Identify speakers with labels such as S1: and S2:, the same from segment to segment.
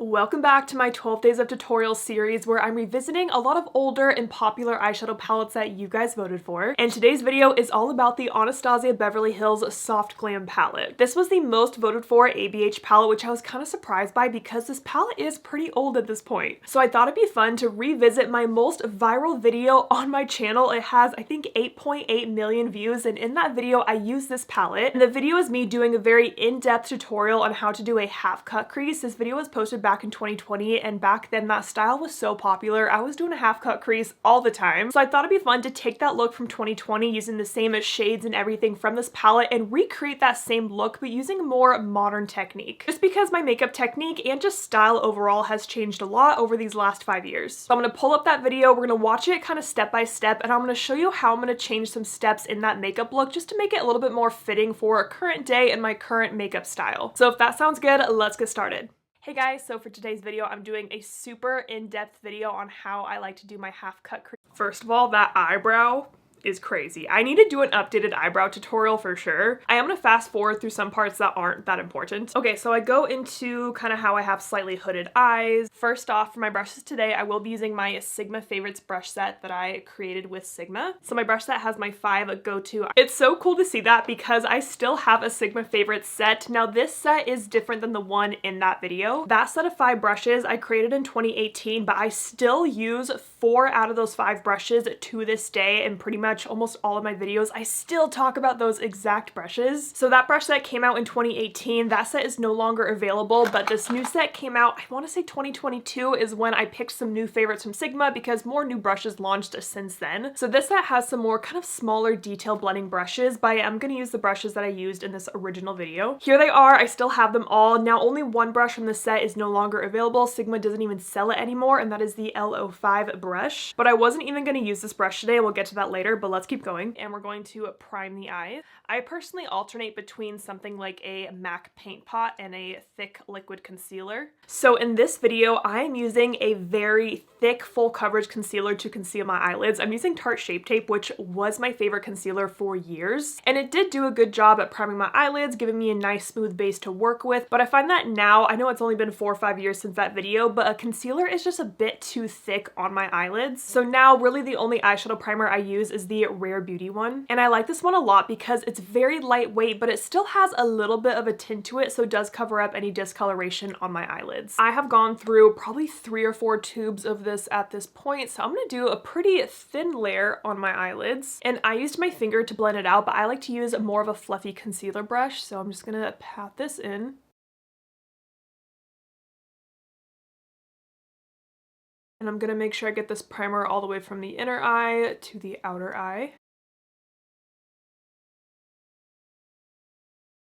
S1: Welcome back to my 12 days of tutorials series where I'm revisiting a lot of older and popular eyeshadow palettes that you guys voted for. And today's video is all about the Anastasia Beverly Hills Soft Glam palette. This was the most voted for ABH palette, which I was kind of surprised by because this palette is pretty old at this point. So I thought it'd be fun to revisit my most viral video on my channel. It has, I think, 8.8 million views, and in that video I used this palette. And the video is me doing a very in-depth tutorial on how to do a half-cut crease. This video was posted back in 2020, and back then that style was so popular. I was doing a half-cut crease all the time. So I thought it'd be fun to take that look from 2020 using the same shades and everything from this palette and recreate that same look but using a more modern technique. Just because my makeup technique and just style overall has changed a lot over these last 5 years. So I'm going to pull up that video, we're going to watch it kind of step by step, and I'm going to show you how I'm going to change some steps in that makeup look just to make it a little bit more fitting for a current day and my current makeup style. So if that sounds good, let's get started. Hey guys, so for today's video, I'm doing a super in-depth video on how I like to do my half-cut crease. First of all, that eyebrow is crazy. I need to do an updated eyebrow tutorial for sure. I am gonna fast forward through some parts that aren't that important. Okay, so I go into kind of how I have slightly hooded eyes. First off, for my brushes today, I will be using my Sigma Favorites brush set that I created with Sigma. So my brush set has my 5 go-to. It's so cool to see that because I still have a Sigma Favorites set. Now this set is different than the one in that video. That set of 5 brushes I created in 2018, but I still use 4 out of those 5 brushes to this day, and pretty much almost all of my videos I still talk about those exact brushes. So that brush set came out in 2018. That set is no longer available, but this new set came out, I want to say 2022 is when I picked some new favorites from Sigma because more new brushes launched since then. So this set has some more kind of smaller detail blending brushes, but I am going to use the brushes that I used in this original video. Here they are. I still have them all. Now only one brush from this set is no longer available. Sigma doesn't even sell it anymore, and that is the L05 brush. But I wasn't even going to use this brush today. We'll get to that later, but let's keep going. And we're going to prime the eyes. I personally alternate between something like a MAC paint pot and a thick liquid concealer. So in this video, I am using a very thick full coverage concealer to conceal my eyelids. I'm using Tarte Shape Tape, which was my favorite concealer for years. And it did do a good job at priming my eyelids, giving me a nice smooth base to work with. But I find that now, I know it's only been 4 or 5 years since that video, but a concealer is just a bit too thick on my eyelids. So now really the only eyeshadow primer I use is the Rare Beauty one. And I like this one a lot because it's very lightweight, but it still has a little bit of a tint to it, so it does cover up any discoloration on my eyelids. I have gone through probably 3 or 4 tubes of this at this point, so I'm gonna do a pretty thin layer on my eyelids. And I used my finger to blend it out, but I like to use more of a fluffy concealer brush, so I'm just gonna pat this in. And I'm gonna make sure I get this primer all the way from the inner eye to the outer eye.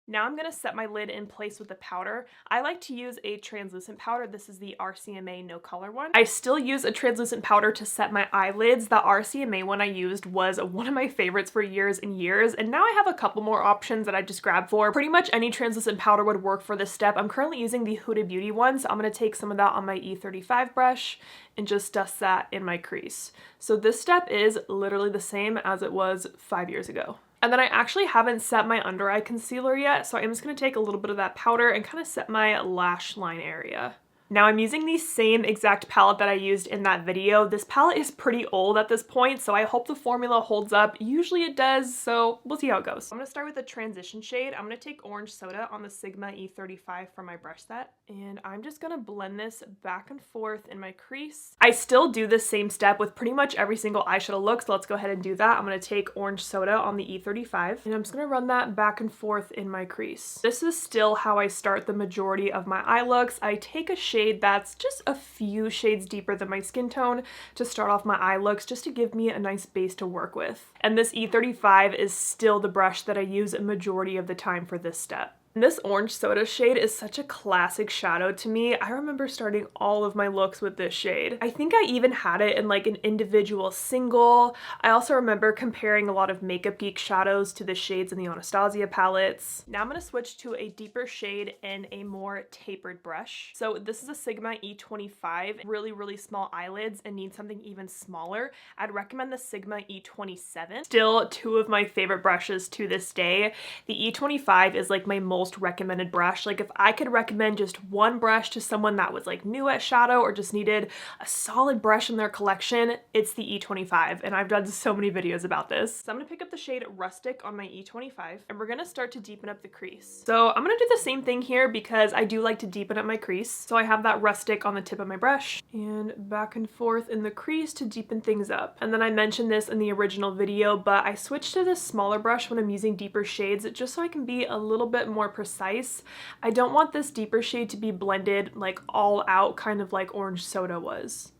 S1: Now I'm going to set my lid in place with the powder. I like to use a translucent powder. This is the RCMA No Color one. I still use a translucent powder to set my eyelids. The RCMA one I used was one of my favorites for years and years, and now I have a couple more options that I just grabbed for. Pretty much any translucent powder would work for this step. I'm currently using the Huda Beauty one, so I'm going to take some of that on my E35 brush and just dust that in my crease. So this step is literally the same as it was 5 years ago. And then I actually haven't set my under eye concealer yet, so I'm just going to take a little bit of that powder and kind of set my lash line area. Now I'm using the same exact palette that I used in that video. This palette is pretty old at this point, so I hope the formula holds up. Usually it does, so we'll see how it goes. I'm going to start with a transition shade. I'm going to take Orange Soda on the Sigma E35 for my brush set, and I'm just going to blend this back and forth in my crease. I still do this same step with pretty much every single eyeshadow look, so let's go ahead and do that. I'm going to take Orange Soda on the E35, and I'm just going to run that back and forth in my crease. This is still how I start the majority of my eye looks. I take a shade that's just a few shades deeper than my skin tone to start off my eye looks, just to give me a nice base to work with. And this E35 is still the brush that I use a majority of the time for this step. This Orange Soda shade is such a classic shadow to me. I remember starting all of my looks with this shade. I think I even had it in like an individual single. I also remember comparing a lot of Makeup Geek shadows to the shades in the Anastasia palettes. Now I'm going to switch to a deeper shade and a more tapered brush. So this is a Sigma E25, really small eyelids and need something even smaller. I'd recommend the Sigma E27. Still 2 of my favorite brushes to this day. The E25 is like my most most recommended brush. Like if I could recommend just one brush to someone that was like new at shadow or just needed a solid brush in their collection, it's the E25, and I've done so many videos about this. So I'm gonna pick up the shade Rustic on my E25, and we're gonna start to deepen up the crease. So I'm gonna do the same thing here because I do like to deepen up my crease. So I have that Rustic on the tip of my brush and back and forth in the crease to deepen things up. And then I mentioned this in the original video, but I switched to this smaller brush when I'm using deeper shades just so I can be a little bit more precise. I don't want this deeper shade to be blended like all out, kind of like Orange Soda was.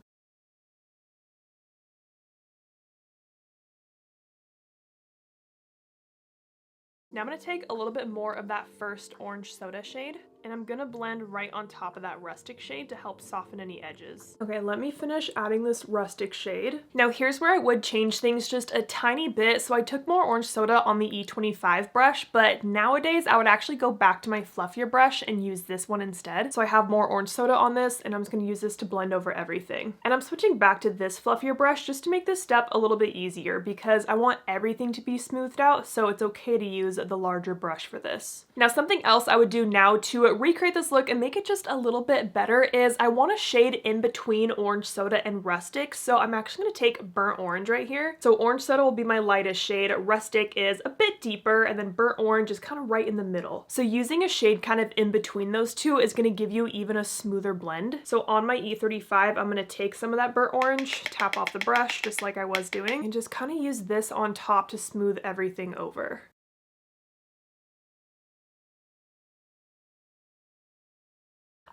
S1: Now I'm going to take a little bit more of that first Orange Soda shade, and I'm going to blend right on top of that Rustic shade to help soften any edges. Okay, let me finish adding this Rustic shade. Now here's where I would change things just a tiny bit. So I took more Orange Soda on the E25 brush, but nowadays I would actually go back to my fluffier brush and use this one instead. So I have more Orange Soda on this, and I'm just going to use this to blend over everything. And I'm switching back to this fluffier brush just to make this step a little bit easier because I want everything to be smoothed out, so it's okay to use the larger brush for this. Now something else I would do now to recreate this look and make it just a little bit better is I want a shade in between Orange Soda and Rustic, so I'm actually going to take Burnt Orange right here. So Orange Soda will be my lightest shade, Rustic is a bit deeper, and then Burnt Orange is kind of right in the middle. So using a shade kind of in between those two is going to give you even a smoother blend. So on my E35, I'm going to take some of that Burnt Orange, tap off the brush just like I was doing, and just kind of use this on top to smooth everything over.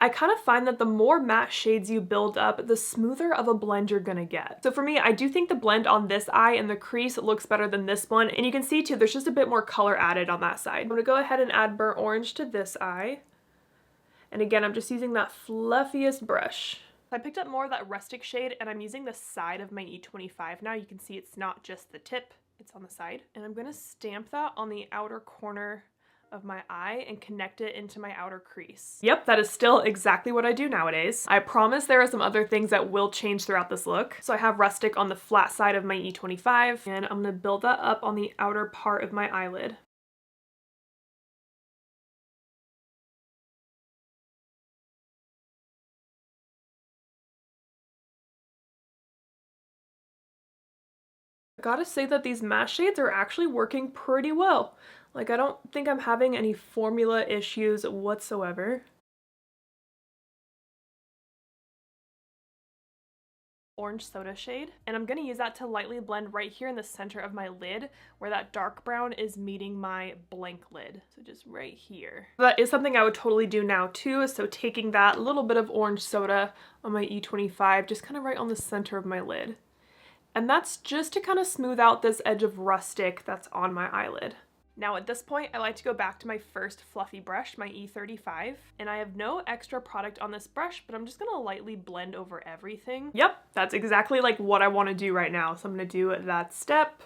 S1: I kind of find that the more matte shades you build up, the smoother of a blend you're gonna get. So for me, I do think the blend on this eye and the crease looks better than this one, and you can see too, there's just a bit more color added on that side. I'm gonna go ahead and add Burnt Orange to this eye. And again, I'm just using that fluffiest brush. I picked up more of that Rustic shade, and I'm using the side of my E25 now. You can see it's not just the tip, it's on the side. And I'm gonna stamp that on the outer corner of my eye and connect it into my outer crease. Yep, that is still exactly what I do nowadays. I promise there are some other things that will change throughout this look. So I have Rustic on the flat side of my E25, and I'm gonna build that up on the outer part of my eyelid. I gotta say that these matte shades are actually working pretty well. Like, I don't think I'm having any formula issues whatsoever. Orange Soda shade, and I'm gonna use that to lightly blend right here in the center of my lid where that dark brown is meeting my blank lid. So just right here. That is something I would totally do now too, so taking that little bit of Orange Soda on my E25 just kind of right on the center of my lid. And that's just to kind of smooth out this edge of Rustic that's on my eyelid. Now at this point, I like to go back to my first fluffy brush, my E35, and I have no extra product on this brush, but I'm just gonna lightly blend over everything. Yep, that's exactly like what I wanna do right now. So I'm gonna do that step.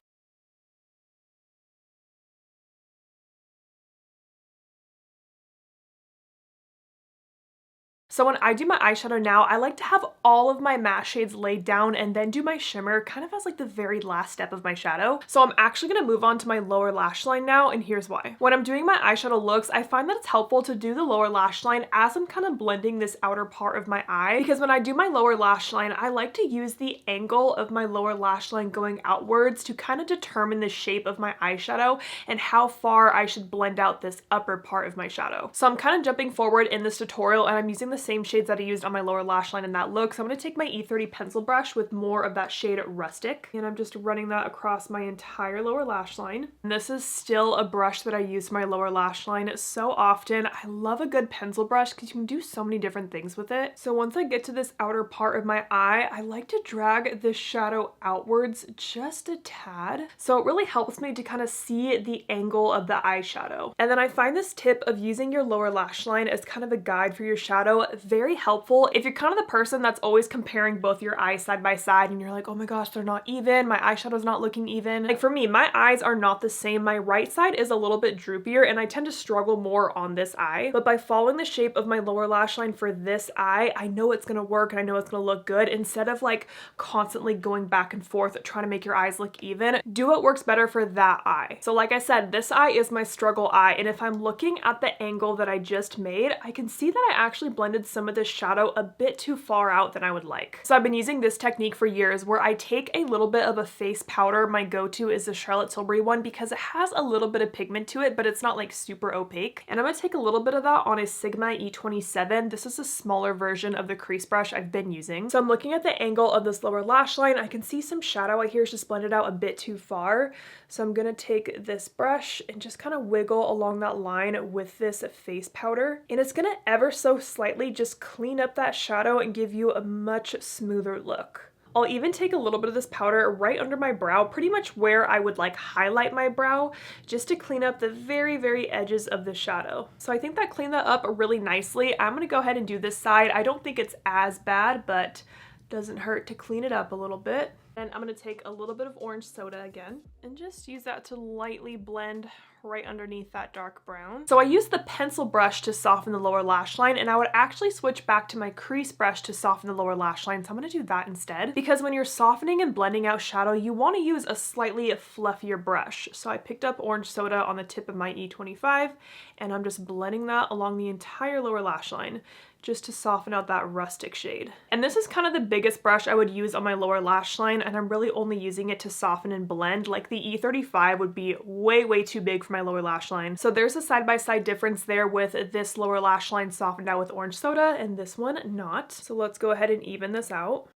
S1: So when I do my eyeshadow now, I like to have all of my matte shades laid down and then do my shimmer kind of as like the very last step of my shadow. So I'm actually going to move on to my lower lash line now, and here's why. When I'm doing my eyeshadow looks, I find that it's helpful to do the lower lash line as I'm kind of blending this outer part of my eye, because when I do my lower lash line, I like to use the angle of my lower lash line going outwards to kind of determine the shape of my eyeshadow and how far I should blend out this upper part of my shadow. So I'm kind of jumping forward in this tutorial, and I'm using the same shades that I used on my lower lash line in that look. So I'm going to take my E30 pencil brush with more of that shade Rustic, and I'm just running that across my entire lower lash line. And this is still a brush that I use for my lower lash line so often. I love a good pencil brush because you can do so many different things with it. So once I get to this outer part of my eye, I like to drag this shadow outwards just a tad. So it really helps me to kind of see the angle of the eyeshadow. And then I find this tip of using your lower lash line as kind of a guide for your shadow very helpful if you're kind of the person that's always comparing both your eyes side by side and you're like, oh my gosh, they're not even, my eyeshadow's not looking even. Like for me, my eyes are not the same. My right side is a little bit droopier and I tend to struggle more on this eye, but by following the shape of my lower lash line for this eye, I know it's gonna work and I know it's gonna look good instead of like constantly going back and forth trying to make your eyes look even. Do what works better for that eye. So like I said, this eye is my struggle eye, and if I'm looking at the angle that I just made, I can see that I actually blended some of this shadow a bit too far out than I would like. So I've been using this technique for years where I take a little bit of a face powder. My go-to is the Charlotte Tilbury one because it has a little bit of pigment to it, but it's not like super opaque. And I'm gonna take a little bit of that on a Sigma E27. This is a smaller version of the crease brush I've been using. So I'm looking at the angle of this lower lash line. I can see some shadow I hear is just blended out a bit too far. So I'm gonna take this brush and just kind of wiggle along that line with this face powder. And it's gonna ever so slightly just clean up that shadow and give you a much smoother look. I'll even take a little bit of this powder right under my brow, pretty much where I would like highlight my brow, just to clean up the very, very edges of the shadow. So I think that cleaned that up really nicely. I'm gonna go ahead and do this side. I don't think it's as bad, but doesn't hurt to clean it up a little bit. And I'm gonna take a little bit of orange soda again and just use that to lightly blend right underneath that dark brown. So I used the pencil brush to soften the lower lash line, and I would actually switch back to my crease brush to soften the lower lash line. So I'm gonna do that instead, because when you're softening and blending out shadow, you wanna use a slightly fluffier brush. So I picked up orange soda on the tip of my E25, and I'm just blending that along the entire lower lash line, just to soften out that rustic shade. And this is kind of the biggest brush I would use on my lower lash line, and I'm really only using it to soften and blend. Like the E35 would be way, way too big for my lower lash line. So there's a side-by-side difference there with this lower lash line softened out with orange soda and this one not. So let's go ahead and even this out.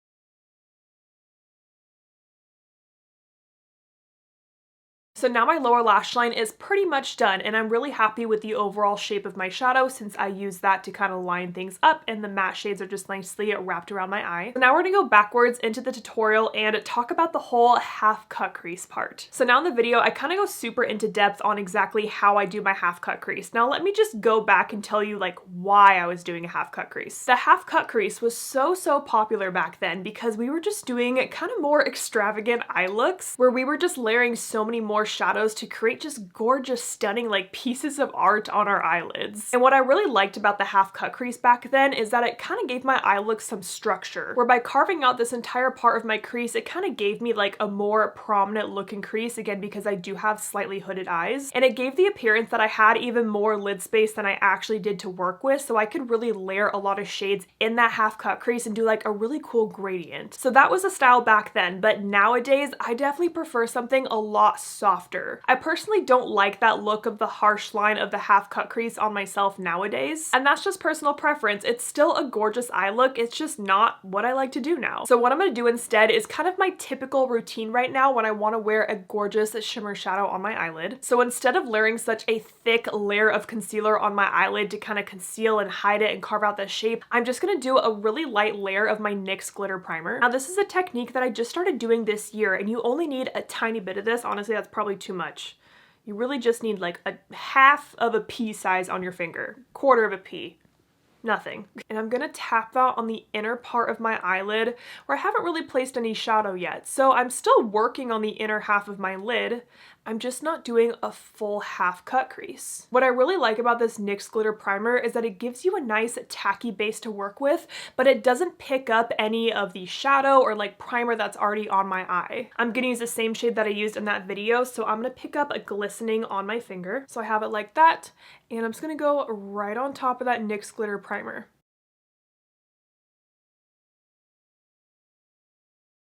S1: So now my lower lash line is pretty much done, and I'm really happy with the overall shape of my shadow since I used that to kind of line things up, and the matte shades are just nicely wrapped around my eye. So now we're gonna go backwards into the tutorial and talk about the whole half cut crease part. So now in the video, I kind of go super into depth on exactly how I do my half cut crease. Now let me just go back and tell you like why I was doing a half cut crease. The half cut crease was so popular back then because we were just doing kind of more extravagant eye looks where we were just layering so many more shadows to create just gorgeous, stunning like pieces of art on our eyelids. And what I really liked about the half cut crease back then is that it kind of gave my eye look some structure, where by carving out this entire part of my crease, it kind of gave me like a more prominent looking crease, again because I do have slightly hooded eyes, and it gave the appearance that I had even more lid space than I actually did to work with, so I could really layer a lot of shades in that half cut crease and do like a really cool gradient. So that was a style back then, but nowadays I definitely prefer something a lot softer. I personally don't like that look of the harsh line of the half cut crease on myself nowadays, and that's just personal preference. It's still a gorgeous eye look, it's just not what I like to do now. So what I'm gonna do instead is kind of my typical routine right now when I want to wear a gorgeous shimmer shadow on my eyelid. So instead of layering such a thick layer of concealer on my eyelid to kind of conceal and hide it and carve out the shape, I'm just gonna do a really light layer of my NYX glitter primer. Now this is a technique that I just started doing this year, and you only need a tiny bit of this. Honestly, that's probably too much. You really just need like a half of a pea size on your finger, quarter of a pea. Nothing. And I'm gonna tap that on the inner part of my eyelid where I haven't really placed any shadow yet. So I'm still working on the inner half of my lid. I'm just not doing a full half cut crease. What I really like about this NYX glitter primer is that it gives you a nice tacky base to work with, but it doesn't pick up any of the shadow or like primer that's already on my eye. I'm gonna use the same shade that I used in that video, so I'm gonna pick up a glistening on my finger. So I have it like that, and I'm just gonna go right on top of that NYX glitter primer.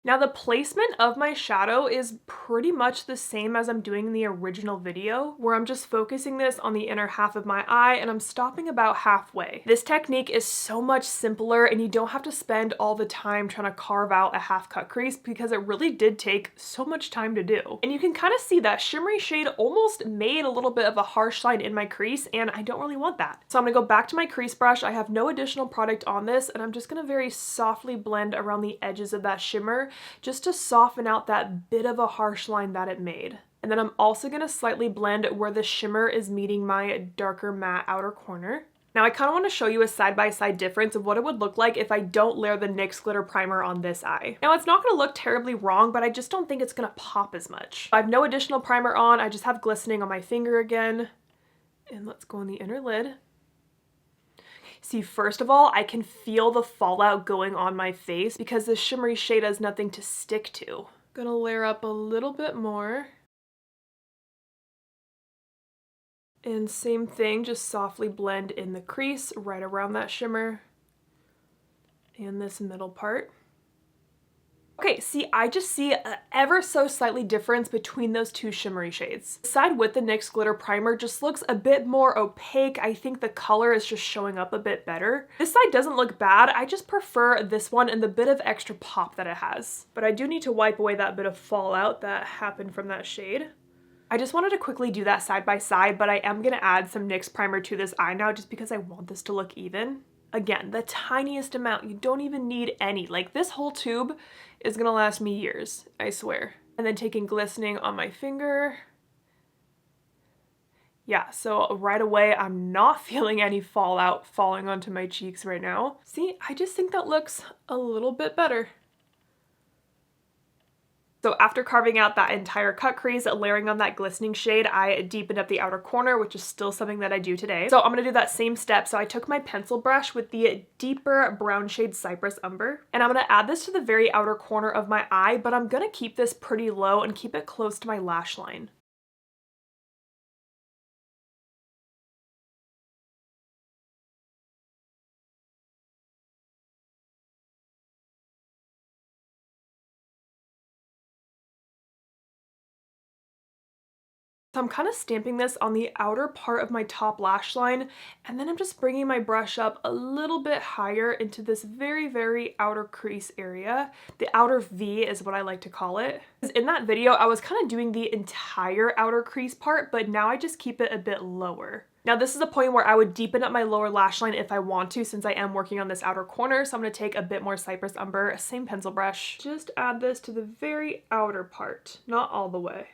S1: Now the placement of my shadow is pretty much the same as I'm doing in the original video, where I'm just focusing this on the inner half of my eye and I'm stopping about halfway. This technique is so much simpler and you don't have to spend all the time trying to carve out a half cut crease because it really did take so much time to do. And you can kind of see that shimmery shade almost made a little bit of a harsh line in my crease, and I don't really want that. So I'm gonna go back to my crease brush. I have no additional product on this, and I'm just gonna very softly blend around the edges of that shimmer just to soften out that bit of a harsh line that it made. And then I'm also going to slightly blend where the shimmer is meeting my darker matte outer corner. Now I kind of want to show you a side-by-side difference of what it would look like if I don't layer the NYX glitter primer on this eye. Now it's not going to look terribly wrong, but I just don't think it's going to pop as much. I have no additional primer on, I just have glistening on my finger again. And let's go on the inner lid. See, first of all, I can feel the fallout going on my face because the shimmery shade has nothing to stick to. Gonna layer up a little bit more. And same thing, just softly blend in the crease right around that shimmer and this middle part. Okay, see, I just see an ever so slightly difference between those two shimmery shades. The side with the NYX glitter primer just looks a bit more opaque. I think the color is just showing up a bit better. This side doesn't look bad. I just prefer this one and the bit of extra pop that it has. But I do need to wipe away that bit of fallout that happened from that shade. I just wanted to quickly do that side by side, but I am going to add some NYX primer to this eye now just because I want this to look even. Again, the tiniest amount. You don't even need any. Like, this whole tube is going to last me years, I swear. And then taking glistening on my finger. Yeah, so right away, I'm not feeling any fallout falling onto my cheeks right now. See, I just think that looks a little bit better. So after carving out that entire cut crease, layering on that glistening shade, I deepened up the outer corner, which is still something that I do today. So I'm gonna do that same step. So I took my pencil brush with the deeper brown shade Cypress Umber, and I'm gonna add this to the very outer corner of my eye, but I'm gonna keep this pretty low and keep it close to my lash line. So I'm kind of stamping this on the outer part of my top lash line, and then I'm just bringing my brush up a little bit higher into this very, very outer crease area. The outer V is what I like to call it. In that video, I was kind of doing the entire outer crease part, but now I just keep it a bit lower. Now this is a point where I would deepen up my lower lash line if I want to, since I am working on this outer corner. So I'm going to take a bit more Cypress Umber, same pencil brush. Just add this to the very outer part, not all the way.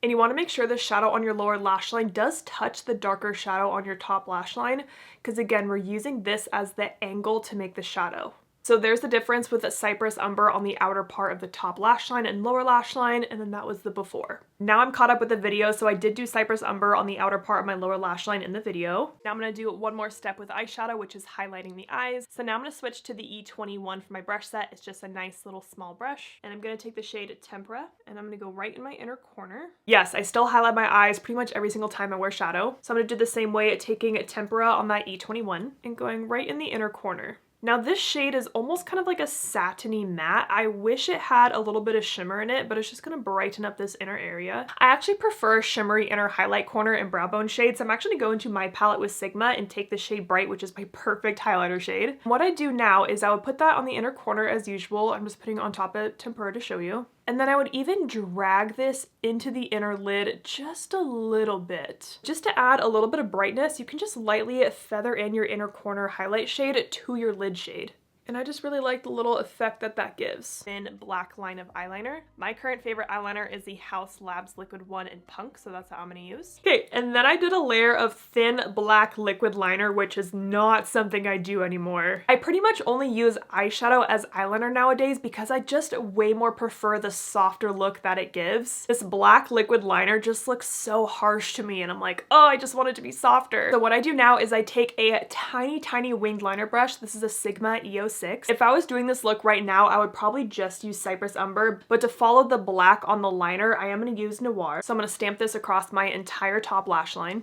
S1: And you want to make sure the shadow on your lower lash line does touch the darker shadow on your top lash line, because again, we're using this as the angle to make the shadow. So there's the difference with the Cypress Umber on the outer part of the top lash line and lower lash line, and then that was the before. Now I'm caught up with the video, so I did do Cypress Umber on the outer part of my lower lash line in the video. Now I'm going to do one more step with eyeshadow, which is highlighting the eyes. So now I'm going to switch to the E21 for my brush set. It's just a nice little small brush, and I'm going to take the shade Tempera, and I'm going to go right in my inner corner. Yes, I still highlight my eyes pretty much every single time I wear shadow, so I'm going to do the same way, taking Tempera on that E21 and going right in the inner corner. Now this shade is almost kind of like a satiny matte. I wish it had a little bit of shimmer in it, but it's just going to brighten up this inner area. I actually prefer shimmery inner highlight corner and brow bone shades. I'm actually going to my palette with Sigma and take the shade Bright, which is my perfect highlighter shade. What I do now is I would put that on the inner corner as usual. I'm just putting it on top of Tempera to show you. And then I would even drag this into the inner lid just a little bit. Just to add a little bit of brightness, you can just lightly feather in your inner corner highlight shade to your lid shade. And I just really like the little effect that that gives. In black line of eyeliner. My current favorite eyeliner is the Haus Labs Liquid One in Punk, so that's what I'm gonna use. Okay, and then I did a layer of thin black liquid liner, which is not something I do anymore. I pretty much only use eyeshadow as eyeliner nowadays because I just way more prefer the softer look that it gives. This black liquid liner just looks so harsh to me, and I'm like, oh, I just want it to be softer. So what I do now is I take a tiny, tiny winged liner brush. This is a Sigma EOS. If I was doing this look right now, I would probably just use Cypress Umber, but to follow the black on the liner, I am going to use Noir. So I'm going to stamp this across my entire top lash line.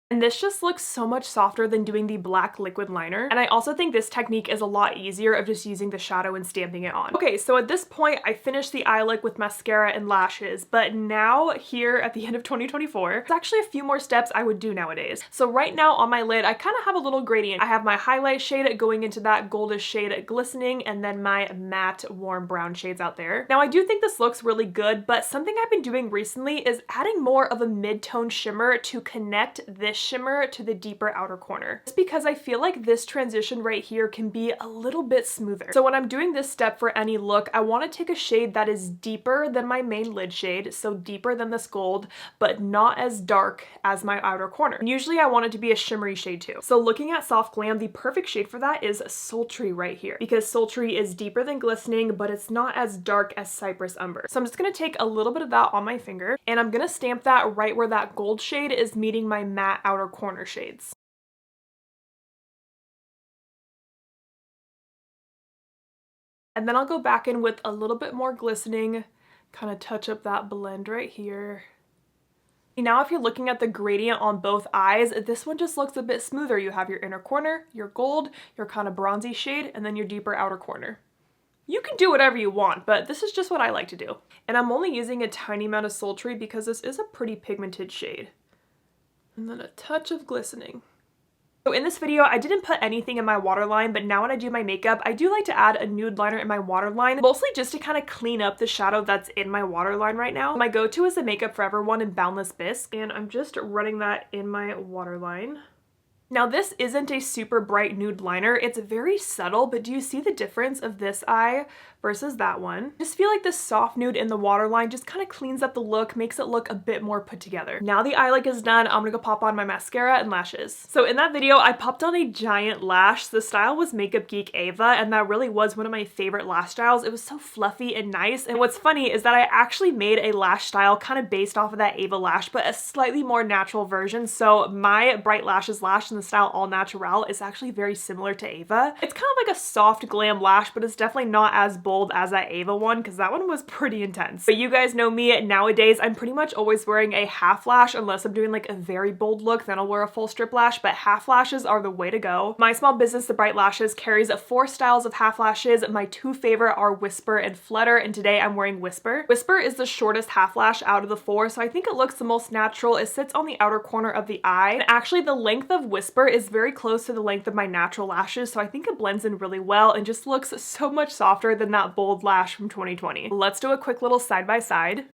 S1: And this just looks so much softer than doing the black liquid liner. And I also think this technique is a lot easier of just using the shadow and stamping it on. Okay, so at this point, I finished the eye look with mascara and lashes, but now here at the end of 2024, there's actually a few more steps I would do nowadays. So right now on my lid, I kind of have a little gradient. I have my highlight shade going into that goldish shade glistening, and then my matte warm brown shades out there. Now I do think this looks really good, but something I've been doing recently is adding more of a mid-tone shimmer to connect this shimmer to the deeper outer corner. Just because I feel like this transition right here can be a little bit smoother. So when I'm doing this step for any look, I want to take a shade that is deeper than my main lid shade, so deeper than this gold, but not as dark as my outer corner. And usually I want it to be a shimmery shade too. So looking at Soft Glam, the perfect shade for that is Sultry right here, because Sultry is deeper than Glistening, but it's not as dark as Cypress Umber. So I'm just going to take a little bit of that on my finger, and I'm going to stamp that right where that gold shade is meeting my matte outer corner shades. And then I'll go back in with a little bit more Glistening, kind of touch up that blend right here. Now if you're looking at the gradient on both eyes, this one just looks a bit smoother. You have your inner corner, your gold, your kind of bronzy shade, and then your deeper outer corner. You can do whatever you want, but this is just what I like to do. And I'm only using a tiny amount of Sultry because this is a pretty pigmented shade. And then a touch of Glistening. So in this video, I didn't put anything in my waterline, but now when I do my makeup, I do like to add a nude liner in my waterline, mostly just to kind of clean up the shadow that's in my waterline right now. My go-to is the Makeup Forever one in Boundless Bisque, and I'm just running that in my waterline. Now this isn't a super bright nude liner, it's very subtle, but do you see the difference of this eye versus that one? I just feel like this soft nude in the waterline just kind of cleans up the look, makes it look a bit more put together. Now the eye look is done, I'm gonna go pop on my mascara and lashes. So in that video, I popped on a giant lash. The style was Makeup Geek Ava, and that really was one of my favorite lash styles. It was so fluffy and nice, and what's funny is that I actually made a lash style kind of based off of that Ava lash, but a slightly more natural version. So my Bright Lashes lash in the style All Natural is actually very similar to Ava. It's kind of like a soft glam lash, but it's definitely not as bold as that Ava one, because that one was pretty intense. But you guys know me, nowadays I'm pretty much always wearing a half lash unless I'm doing like a very bold look, then I'll wear a full strip lash, but half lashes are the way to go. My small business, The Bright Lashes, carries 4 styles of half lashes. My 2 favorite are Whisper and Flutter, and today I'm wearing Whisper. Whisper is the shortest half lash out of the 4, so I think it looks the most natural. It sits on the outer corner of the eye, and actually the length of Whisper is very close to the length of my natural lashes, so I think it blends in really well and just looks so much softer than that bold lash from 2020. Let's do a quick little side by side.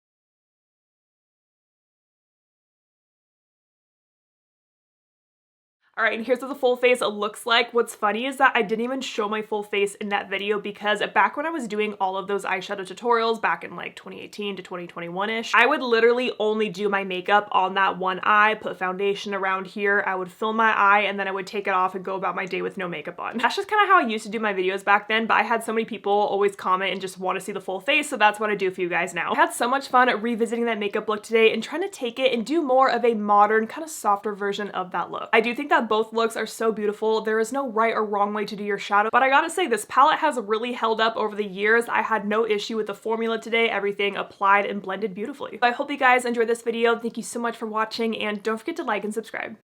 S1: All right, and here's what the full face looks like. What's funny is that I didn't even show my full face in that video because back when I was doing all of those eyeshadow tutorials back in like 2018 to 2021-ish, I would literally only do my makeup on that one eye, put foundation around here, I would fill my eye, and then I would take it off and go about my day with no makeup on. That's just kind of how I used to do my videos back then, but I had so many people always comment and just want to see the full face, so that's what I do for you guys now. I had so much fun revisiting that makeup look today and trying to take it and do more of a modern, kind of softer version of that look. I do think that both looks are so beautiful. There is no right or wrong way to do your shadow, but I gotta say this palette has really held up over the years. I had no issue with the formula today. Everything applied and blended beautifully. So I hope you guys enjoyed this video. Thank you so much for watching, and don't forget to like and subscribe.